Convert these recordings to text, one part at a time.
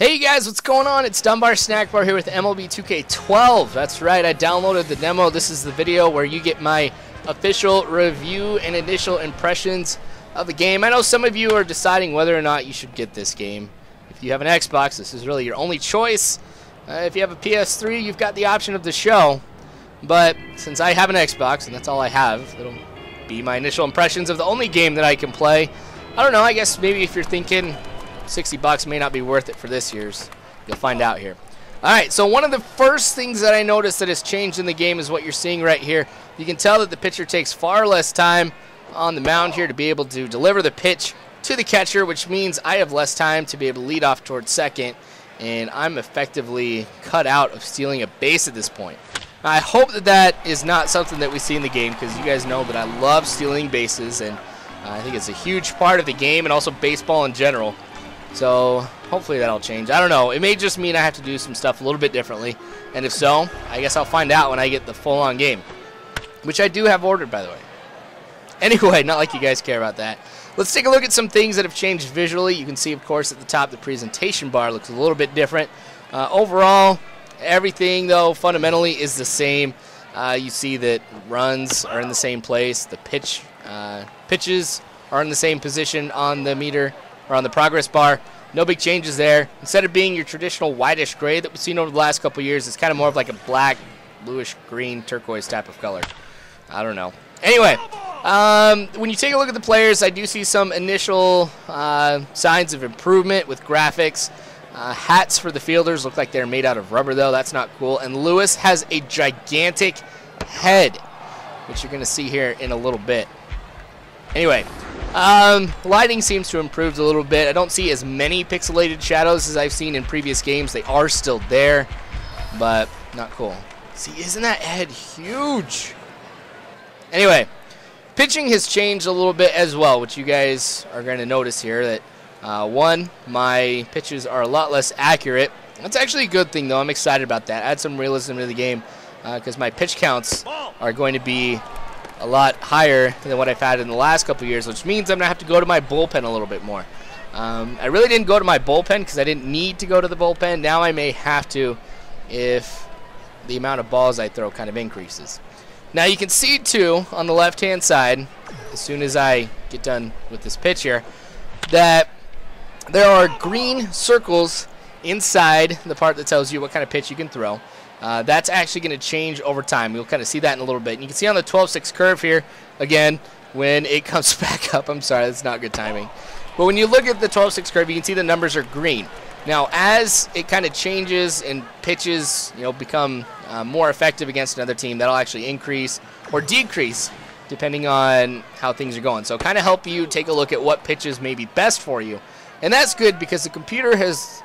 Hey guys, what's going on? It's Dunbar Snack Bar here with MLB 2K12. That's right, I downloaded the demo. This is the video where you get my official review and initial impressions of the game. I know some of you are deciding whether or not you should get this game. If you have an Xbox, this is really your only choice. If you have a PS3, you've got the option of the show. But since I have an Xbox, and that's all I have, it'll be my initial impressions of the only game that I can play. I don't know, I guess maybe if you're thinking $60 may not be worth it for this year's, you'll find out here. Alright, so one of the first things that I noticed that has changed in the game is what you're seeing right here. You can tell that the pitcher takes far less time on the mound here to be able to deliver the pitch to the catcher, which means I have less time to be able to lead off towards second, and I'm effectively cut out of stealing a base at this point. I hope that that is not something that we see in the game, because you guys know that I love stealing bases, and I think it's a huge part of the game and also baseball in general. So hopefully that'll change. I don't know. It may just mean I have to do some stuff a little bit differently. And if so, I guess I'll find out when I get the full-on game, which I do have ordered, by the way. Anyway, not like you guys care about that. Let's take a look at some things that have changed visually. You can see, of course, at the top, the presentation bar looks a little bit different. Overall, everything, though, fundamentally is the same. You see that runs are in the same place. The pitches are in the same position on the meter, or on the progress bar. No big changes there. Instead of being your traditional whitish gray that we've seen over the last couple years, it's kind of more of like a black, bluish, green, turquoise type of color. I don't know. Anyway, when you take a look at the players, I do see some initial signs of improvement with graphics. Hats for the fielders look like they're made out of rubber, though. That's not cool. And Lewis has a gigantic head, which you're going to see here in a little bit. Anyway, lighting seems to have improved a little bit. I don't see as many pixelated shadows as I've seen in previous games. They are still there, but not cool. See, isn't that head huge? Anyway, pitching has changed a little bit as well, which you guys are going to notice here that, one, my pitches are a lot less accurate. That's actually a good thing, though. I'm excited about that. Add some realism to the game because my pitch counts are going to be a lot higher than what I've had in the last couple years, which means I'm going to have to go to my bullpen a little bit more. I really didn't go to my bullpen because I didn't need to go to the bullpen. Now I may have to if the amount of balls I throw kind of increases. Now you can see, too, on the left-hand side, as soon as I get done with this pitch here, that there are green circles inside the part that tells you what kind of pitch you can throw. That's actually going to change over time. You'll kind of see that in a little bit. And you can see on the 12-6 curve here, again, when it comes back up. I'm sorry, that's not good timing. But when you look at the 12-6 curve, you can see the numbers are green. Now, as it kind of changes and pitches, become more effective against another team, that'll actually increase or decrease depending on how things are going. So kind of help you take a look at what pitches may be best for you. And that's good because the computer has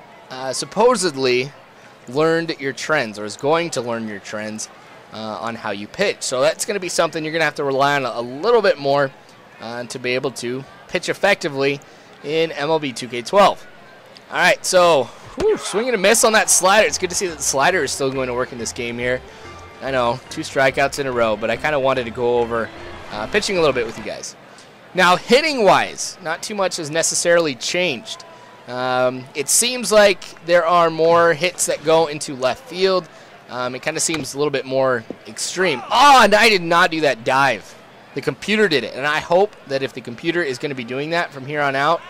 supposedly learned your trends, or is going to learn your trends on how you pitch. So that's going to be something you're going to have to rely on a little bit more to be able to pitch effectively in MLB 2K12. All right, so swing and a miss on that slider. It's good to see that the slider is still going to work in this game here. I know, 2 strikeouts in a row, but I kind of wanted to go over pitching a little bit with you guys. Now, hitting-wise, not too much has necessarily changed. It seems like there are more hits that go into left field. It kind of seems a little bit more extreme. Oh, and I did not do that dive. The computer did it, and I hope that if the computer is going to be doing that from here on out,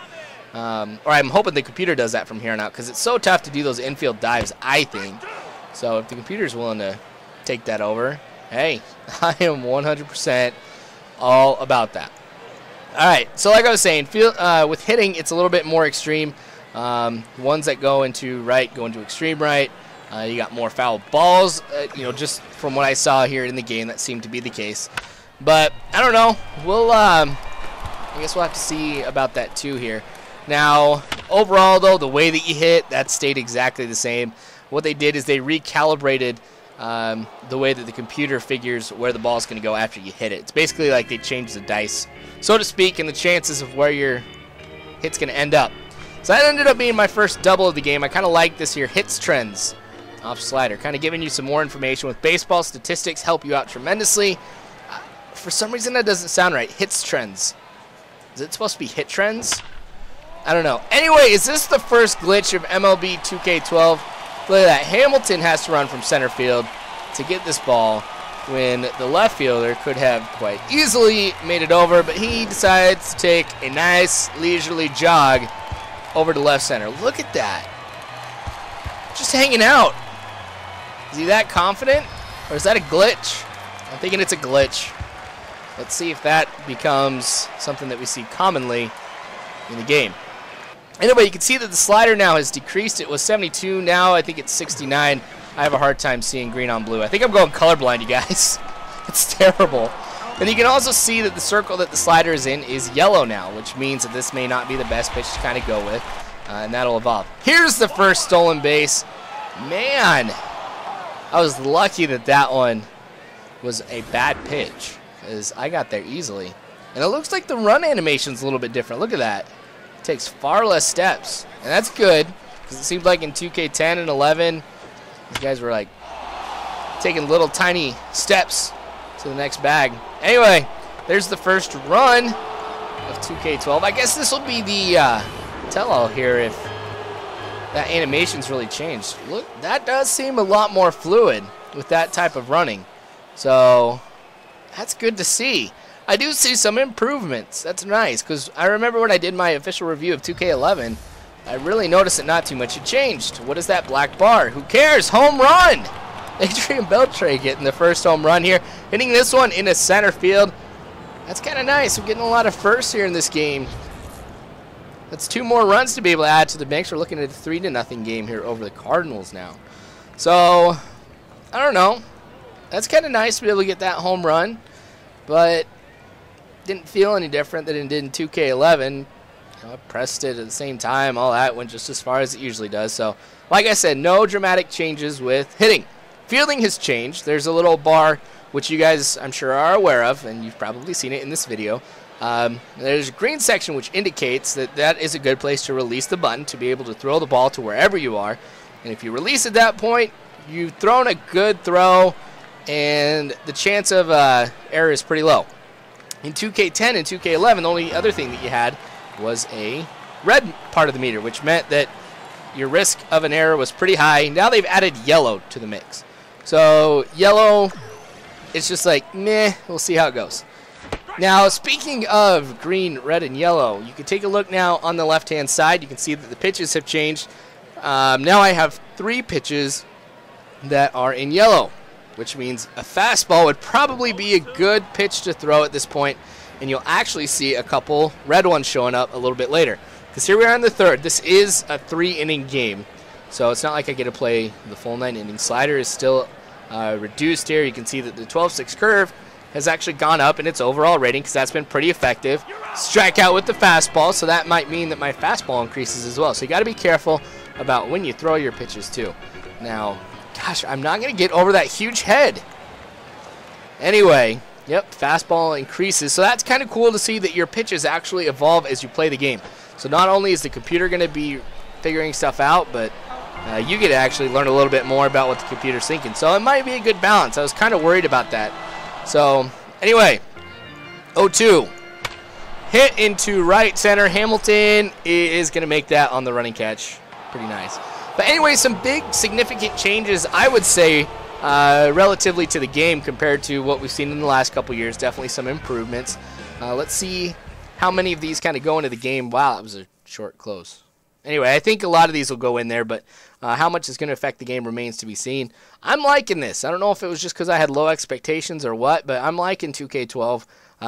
or I'm hoping the computer does that from here on out, because it's so tough to do those infield dives, I think. So if the computer is willing to take that over, hey, I am 100% all about that. All right, so like I was saying, with hitting, it's a little bit more extreme. Ones that go into right go into extreme right. You got more foul balls, just from what I saw here in the game, that seemed to be the case. But I don't know. I guess we'll have to see about that too here. Now, overall, though, the way that you hit, that stayed exactly the same. What they did is they recalibrated the way that the computer figures where the ball is going to go after you hit it. It's basically like they changed the dice, so to speak, and the chances of where your hit's going to end up. So that ended up being my first double of the game. I kind of like this here, hits trends off slider, kind of giving you some more information. With baseball, statistics help you out tremendously. For some reason, that doesn't sound right. Hits trends. Is it supposed to be hit trends? I don't know. Anyway, is this the first glitch of MLB 2K12? Look at that. Hamilton has to run from center field to get this ball when the left fielder could have quite easily made it over, but he decides to take a nice leisurely jog over to left center. Look at that. Just hanging out. Is he that confident? Or is that a glitch? I'm thinking it's a glitch. Let's see if that becomes something that we see commonly in the game. Anyway, you can see that the slider now has decreased. It was 72. Now I think it's 69. I have a hard time seeing green on blue. I think I'm going colorblind, you guys. It's terrible. And you can also see that the circle that the slider is in is yellow now, which means that this may not be the best pitch to kind of go with, and that'll evolve. Here's the first stolen base. Man, I was lucky that that one was a bad pitch, because I got there easily. And it looks like the run animation's a little bit different. Look at that. It takes far less steps, and that's good, because it seemed like in 2K10 and 11, these guys were like taking little tiny steps to the next bag. Anyway, there's the first run of 2K12. I guess this will be the tell-all here if that animation's really changed. Look, that does seem a lot more fluid with that type of running. So that's good to see. I do see some improvements. That's nice, because I remember when I did my official review of 2K11, I really noticed it not too much. It changed. What is that black bar? Who cares? Home run! Adrian Beltre getting the first home run here. Hitting this one into center field. That's kind of nice. We're getting a lot of firsts here in this game. That's 2 more runs to be able to add to the mix. We're looking at a 3-0 game here over the Cardinals now. So, I don't know. That's kind of nice to be able to get that home run. But didn't feel any different than it did in 2K11. I pressed it at the same time. All that went just as far as it usually does. So, like I said, no dramatic changes with hitting. Fielding has changed. There's a little bar, which you guys, I'm sure, are aware of, and you've probably seen it in this video. There's a green section which indicates that that is a good place to release the button to be able to throw the ball to wherever you are. And if you release at that point, you've thrown a good throw, and the chance of error is pretty low. In 2K10 and 2K11, the only other thing that you had was a red part of the meter, which meant that your risk of an error was pretty high. Now they've added yellow to the mix. So yellow, it's just like, meh, we'll see how it goes. Now, speaking of green, red, and yellow, you can take a look now on the left-hand side. You can see that the pitches have changed. Now I have 3 pitches that are in yellow, which means a fastball would probably be a good pitch to throw at this point, and you'll actually see a couple red ones showing up a little bit later. Because here we are in the 3rd. This is a 3-inning game, so it's not like I get to play the full 9-inning. Slider is still reduced here. You can see that the 12-6 curve has actually gone up in its overall rating because that's been pretty effective. Strike out with the fastball, so that might mean that my fastball increases as well. So you got to be careful about when you throw your pitches too. Now, gosh, I'm not going to get over that huge head. Anyway, yep, fastball increases. So that's kind of cool to see that your pitches actually evolve as you play the game. So not only is the computer going to be figuring stuff out, but you get to actually learn a little bit more about what the computer's thinking. So it might be a good balance. I was kind of worried about that. So anyway, 0-2. Hit into right center. Hamilton is going to make that on the running catch. Pretty nice. But anyway, some big significant changes, I would say, relatively to the game compared to what we've seen in the last couple years. Definitely some improvements. Let's see how many of these kind of go into the game. Wow, that was a short close. Anyway, I think a lot of these will go in there, but how much is going to affect the game remains to be seen. I'm liking this. I don't know if it was just because I had low expectations or what, but I'm liking 2K12.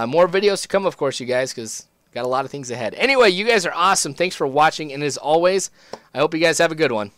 More videos to come, of course, you guys, because got a lot of things ahead. Anyway, you guys are awesome. Thanks for watching, and as always, I hope you guys have a good one.